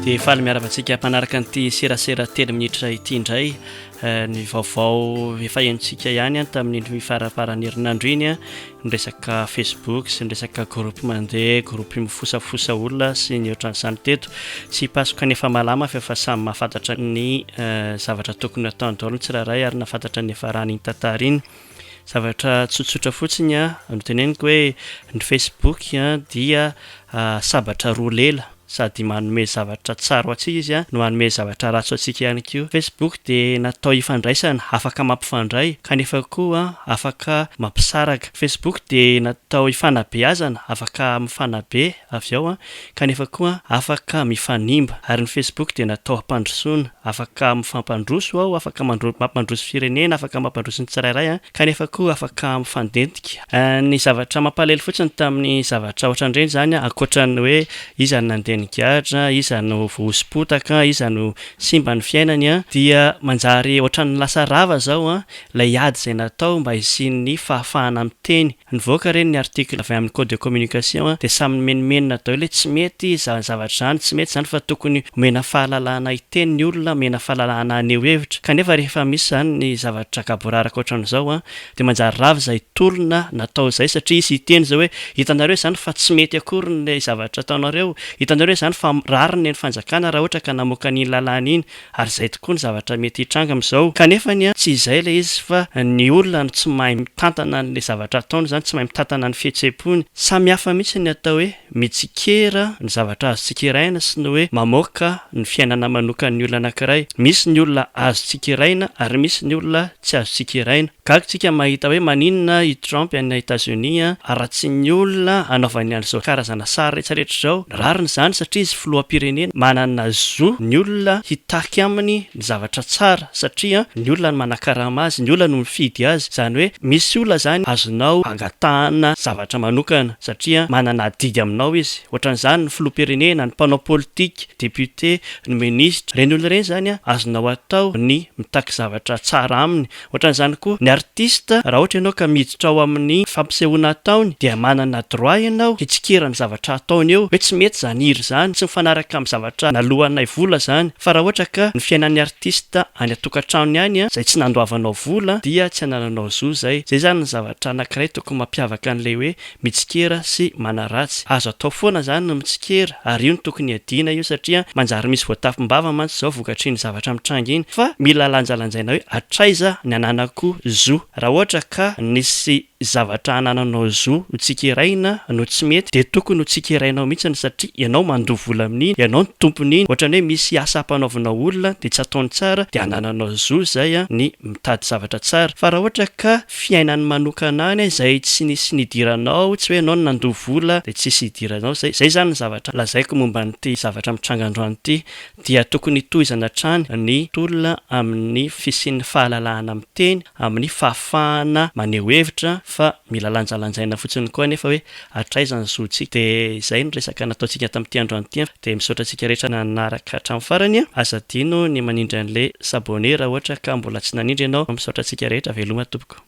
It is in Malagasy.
dia faly miaravatsika mpanaraka an'ity serasera telo minitra ity indray ny vaovao efa entsika ihany tamin'ny faraparany herinandro iny ny resaka Facebook sy ny resaka groupe mandeha groupe mifosafosa olona sy ny ohatran'izany teto tsy pasoka nefa malama fa efa samy mahafantatra ny zavatra tokony ataony daholo ny tsirairay ary nahafantatra ny efa raha ny tantara iny zavatra tsotsotra fotsiny no teneniko hoe ny Facebook dia sabatra roa lela sady manome zavatra tsara ho atsika izy no manome zavatra ratsy ho atsika ihany koa. Facebook dia natao ifandraisana, afaka mampifandray kanefa koa afaka mampisaraka. Facebook dia natao ifanabeazana, afaka mifanabe avy ao kanefa koa afaka mifanimba. Ary ny Facebook dia natao hampandrosoana, afaka mifampandroso ao, afaka mampandroso firenena, afaka mampandroso ny tsirairay kanefa koa afaka mifandentika. Ny zavatra mampalahelo fotsiny tamin'ny zavatra ohatran'ireny zany ankoatran'ny hoe iza nandeha nigadra, iza no voaspotaka, iza no simba ny fiainany dia manjary ohatran'ny lasa rava zao ilay ady izay natao mba hisian'ny fahafahana miteny. Nivoaka ireny ny article avy amin'ny code de communication dia samy menimenina daholo hoe tsy mety zavatra zany, tsy mety zany fa tokony omena fahalalahana hiteny ny olona, omena fahalalahana aneho hevitra. Kanefa rehefa misy zany ny zavatra kaboraraka ohatran'izao dia manjary rava izay tolona natao izay satria isy hiteny zao hoe hitanareo zany fa tsy mety akory ny zavatra ataonareo, hitanareo zany fa rariny ny fanjakana raha ohatra ka namoaka ny lalàna iny ary izay tokoa ny zavatra mety hitranga amin'izao. Kanefa tsy izay ilay izy fa ny olona tsy mahay mitantana ny zavatra ataony zany, tsy mahay mitantana ny fihetseham-pony. Samy hafa mihitsy ny atao hoe mitsikera ny zavatra azo tsikeraina sy ny hoe mamoaka ny fiainana manokan'ny olona anankiray. Misy ny olona azo tsikeraina ary misy ny olona tsy azo tsikeraina. Gaga tsika mahita hoe maninona i Trump any États-Unis aratsy ny olona anaovany an'izao karazana sary rehetrarehetra zao. Rariny zany satria izy filoham-pirenena manana zo ny olona hitaky aminy ny zavatra tsara satria ny olona no manakarama azy, ny olona no mifidy azy. Zany hoe misy olona zany azonao angatahana zavatra manokana satria manana didy aminao izy. Ohatran'izany ny filoham-pirenena, ny mpanao politika, député, ny ministre, reny olona reny zany azonao atao ny mitaky zavatra tsara aminy. Ohatran'izany koa ny artista raha ohatra ianao ka miditra ao amin'ny fampisehoana ataony dia manana droit ianao hitsikera ny zavatra ataony eo hoe tsy mety zany hiry zany, tsy mifanaraka amin'ny zavatra nalohanay vola zany. Fa raha ohatra ka ny fiainan'ny artista any atokantrano ihany izay tsy nandoavanao vola dia tsy anananao zo zay zany ny zavatra anankiray tokony mampiavaka an'ilay hoe mitsikera sy manaratsy. Azo atao foana zany no mitsikera ary io no tokony adiana io satria manjary misy voatafimbava mantsy zao vokatry ny zavatra mitranga iny fa mila lanjalanjaina hoe hatraiza ny ananako zo. Raha ohatra ka nisy zavatra anananao zo ho tsikeraina no tsy mety dia tokony ho tsikerainao mihitsy satria ianao mandoha vola amin'iny, ianao ny tompon'iny. Ohatran'ny hoe misy asa hampanaovanao olona dia tsy ataony tsara dia anananao zo zay ny mitady zavatra tsara. Fa raha ohatra ka fiainany manokana any izay tsy nisy nidiranao, tsy hoe ianao no nandoha vola dia tsy nisy hidiranao, zay zany ny zavatra lazaiko momba n'ity zavatra mitranga androany ity dia tokony hitohizana hatrany ny olona amin'ny fisian'ny fahalalahana miteny, amin'ny fahafahana maneho hevitra fa mila lanjalanjaina fotsiny koa nefa hoe hatraizany zotsika. Dia izay ny resaka nataontsika tamin'ity androany ity dia misaotra antsika rehetra nanaraka hatramin'ny farany asa dino ny manindry an'ilay sabone raha ohatra ka mbola tsy nanindry ianao. Misaotra antsika rehetra veloma tompoko.